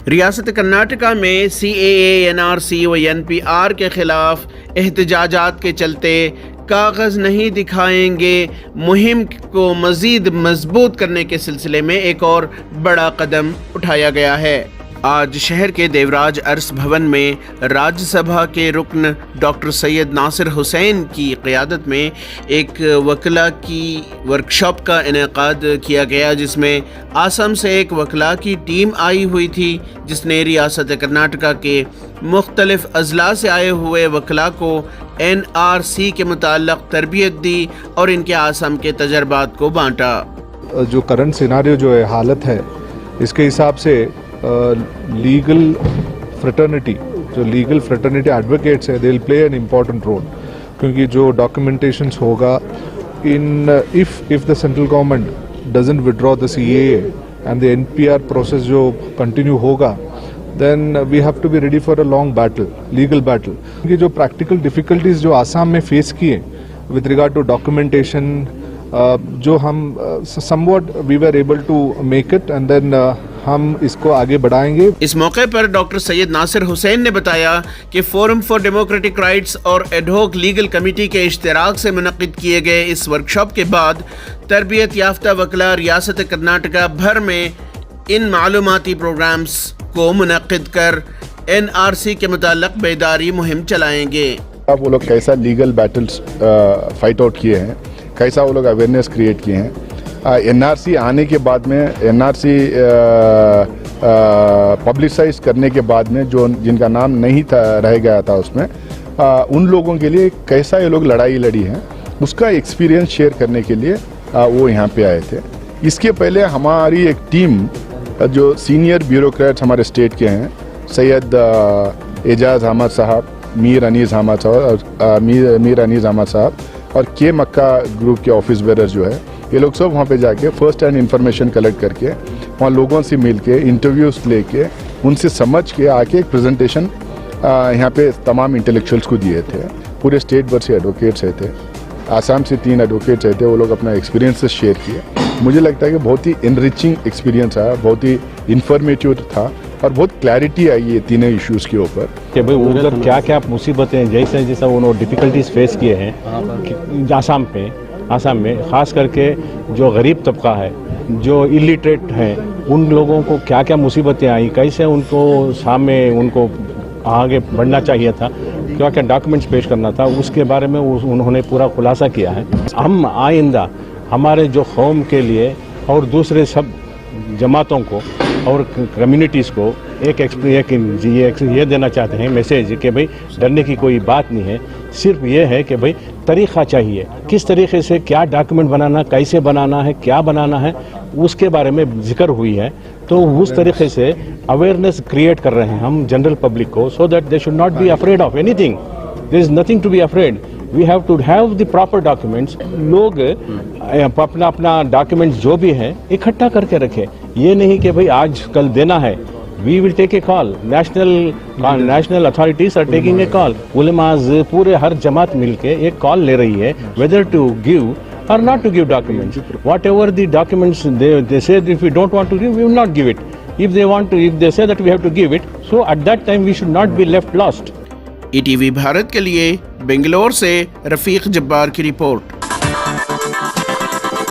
रियासत कर्नाटका में CAA, NRC व NPR के खिलाफ एहतजाजात के चलते कागज़ नहीं दिखाएंगे मुहिम को मज़ीद मजबूत करने के सिलसिले में एक और बड़ा कदम उठाया गया है। आज शहर के देवराज अरस भवन में राज्यसभा के रुकन डॉक्टर सैयद नासिर हुसैन की क़ियादत में एक वकला की वर्कशॉप का इनेकाद किया गया, जिसमें आसाम से एक वकला की टीम आई हुई थी, जिसने रियासत कर्नाटका के मुख्तलिफ अजला से आए हुए वकला को NRC के मुताल्लिक़ तरबियत दी और इनके आसाम के तजर्बात को बांटा। जो करंट सिनारियो जो है हालत है, इसके हिसाब से लीगल फ्रेटर्निटी एडवोकेट्स है, they will play an important role, क्योंकि जो डॉक्यूमेंटेशंस होगा in if the central government doesn't withdraw the CAA and the NPR process जो कंटिन्यू होगा, then we have to be ready for a long battle, legal battle. क्योंकि जो practical difficulties जो आसाम में face किए विद रिगार्ड टू डॉक्यूमेंटेशन, जो हम somewhat we were able to make it and then हम इसको आगे बढ़ाएंगे। इस मौके पर डॉक्टर सैयद नासिर हुसैन ने बताया कि फोरम फॉर डेमोक्रेटिक राइट्स और एडहोक लीगल कमेटी के इश्तिराक से मुनक्किद किए गए इस वर्कशॉप के बाद तरबियत याफ्ता वकला रियासत कर्नाटका भर में इन मालूमाती प्रोग्राम्स को मुनक्किद कर NRC के मुताल्लिक़ बेदारी मुहिम चलाएंगे। वो लोग कैसा लीगल बैटल्स फाइट आउट किए हैं, कैसा वो लोग अवेयरनेस क्रिएट किए हैं। NRC आने के बाद में, NRC पब्लिसाइज करने के बाद में जो जिनका नाम नहीं था रह गया था उसमें, उन लोगों के लिए कैसा ये लोग लड़ाई लड़ी हैं उसका एक्सपीरियंस शेयर करने के लिए वो यहाँ पे आए थे। इसके पहले हमारी एक टीम जो सीनियर ब्यूरोक्रेट्स हमारे स्टेट के हैं, सैयद एजाज अहमद साहब, मीर अनीस अहमद साहब और के मक्का ग्रुप के ऑफिस बेरर जो है, ये लोग सब वहाँ पे जाके फर्स्ट हैंड इंफॉर्मेशन कलेक्ट करके वहाँ लोगों से मिल के इंटरव्यूज़ लेके उनसे समझ के आके एक प्रेजेंटेशन यहाँ पे तमाम इंटेलेक्चुअल्स को दिए थे। पूरे स्टेट भर से एडवोकेट्स आए थे, आसाम से 3 एडवोकेट्स आए थे, वो लोग अपना एक्सपीरियंसेस शेयर किए। मुझे लगता है कि बहुत ही इनरिचिंग एक्सपीरियंस आया, बहुत ही इंफॉर्मेटिव था और बहुत क्लैरिटी आई ये तीनों इश्यूज़ के ऊपर कि भाई उधर क्या क्या मुसीबतें जैसा उन्होंने डिफ़िकल्टीज फेस किए हैं आसाम में, ख़ास करके जो गरीब तबका है, जो इलिटरेट हैं, उन लोगों को क्या क्या मुसीबतें आई, कैसे उनको सामने उनको आगे बढ़ना चाहिए था, क्या क्या डॉक्यूमेंट्स पेश करना था, उसके बारे में उन्होंने पूरा खुलासा किया है। हम आइंदा हमारे जो कौम के लिए और दूसरे सब जमातों को और कम्युनिटीज़ को ये देना चाहते हैं मैसेज कि भाई डरने की कोई बात नहीं है, सिर्फ ये है कि भाई तरीक़ा चाहिए, किस तरीके से क्या डॉक्यूमेंट बनाना, कैसे बनाना है, क्या बनाना है, उसके बारे में जिक्र हुई है। तो उस तरीके से अवेयरनेस क्रिएट कर रहे हैं हम जनरल पब्लिक को, so that they should not be afraid of anything, there is nothing to be afraid, we have to have the proper documents. लोग अपना डॉक्यूमेंट्स जो भी है इकट्ठा करके रखें, ये नहीं कि भाई आज कल देना है। We will take a call. National authorities are taking a call. उलमाज पूरे हर जमात मिलके एक कॉल ले रही है whether to give or not to give documents. Whatever the documents they say, if we don't want to give, we will not give it. If they say that we have to give it, so at that time we should not be left lost. ETV Bharat के लिए बेंगलोर से रफीक जब्बार की report.